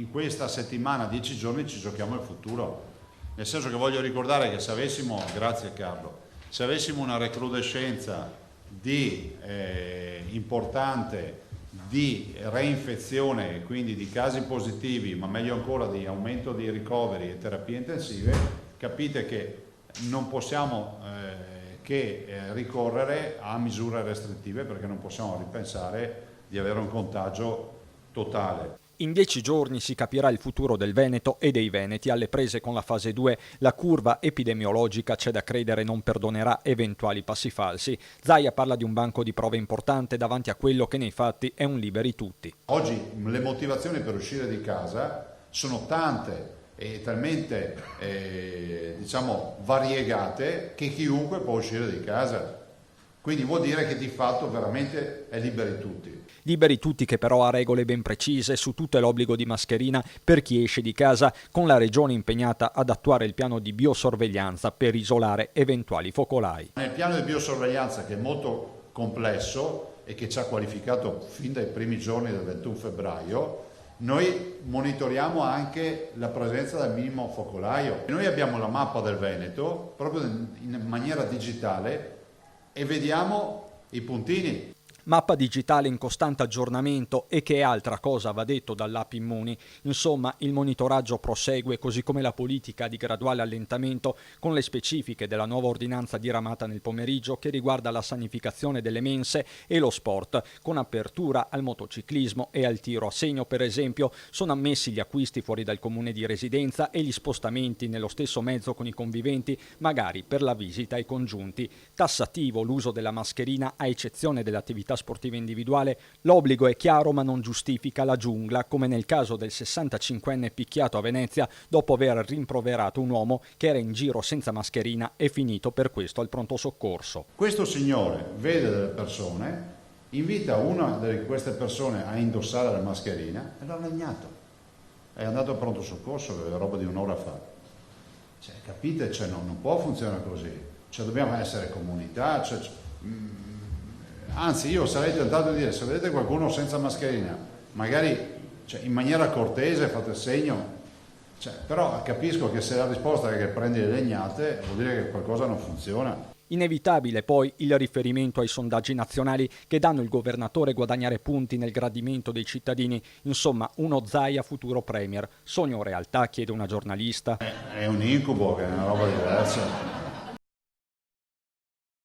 in questa settimana, 10 giorni, ci giochiamo il futuro. Nel senso che voglio ricordare che se avessimo, grazie Carlo, se avessimo una recrudescenza importante di reinfezione, quindi di casi positivi, ma meglio ancora di aumento di ricoveri e terapie intensive, capite che non possiamo che ricorrere a misure restrittive, perché non possiamo ripensare di avere un contagio totale. In 10 giorni si capirà il futuro del Veneto e dei veneti. Alle prese con la fase 2, la curva epidemiologica, c'è da credere, non perdonerà eventuali passi falsi. Zaia parla di un banco di prove importante davanti a quello che nei fatti è un liberi tutti. Oggi le motivazioni per uscire di casa sono tante e talmente variegate che chiunque può uscire di casa. Quindi vuol dire che di fatto veramente è liberi tutti. Liberi tutti che però ha regole ben precise, su tutto è l'obbligo di mascherina per chi esce di casa, con la Regione impegnata ad attuare il piano di biosorveglianza per isolare eventuali focolai. Nel piano di biosorveglianza, che è molto complesso e che ci ha qualificato fin dai primi giorni del 21 febbraio, noi monitoriamo anche la presenza del minimo focolaio. Noi abbiamo la mappa del Veneto proprio in maniera digitale e vediamo i puntini. Mappa digitale in costante aggiornamento e che è altra cosa, va detto dall'app Immuni. Insomma, il monitoraggio prosegue, così come la politica di graduale allentamento, con le specifiche della nuova ordinanza diramata nel pomeriggio che riguarda la sanificazione delle mense e lo sport, con apertura al motociclismo e al tiro a segno, per esempio. Sono ammessi gli acquisti fuori dal comune di residenza e gli spostamenti nello stesso mezzo con i conviventi, magari per la visita ai congiunti. Tassativo l'uso della mascherina a eccezione dell'attività sportiva individuale. L'obbligo è chiaro ma non giustifica la giungla, come nel caso del 65enne picchiato a Venezia dopo aver rimproverato un uomo che era in giro senza mascherina e finito per questo al pronto soccorso. Questo signore vede delle persone, invita una di queste persone a indossare la mascherina e l'ha legnato. È andato al pronto soccorso, è roba di un'ora fa. Capite? Non può funzionare così. Dobbiamo essere comunità. Anzi, io sarei tentato di dire, se vedete qualcuno senza mascherina, magari in maniera cortese fate segno, però capisco che se la risposta è che prendi le legnate, vuol dire che qualcosa non funziona. Inevitabile poi il riferimento ai sondaggi nazionali che danno il governatore guadagnare punti nel gradimento dei cittadini. Insomma, uno Zaia futuro premier. Sogno o realtà, chiede una giornalista. È un incubo, che è una roba diversa.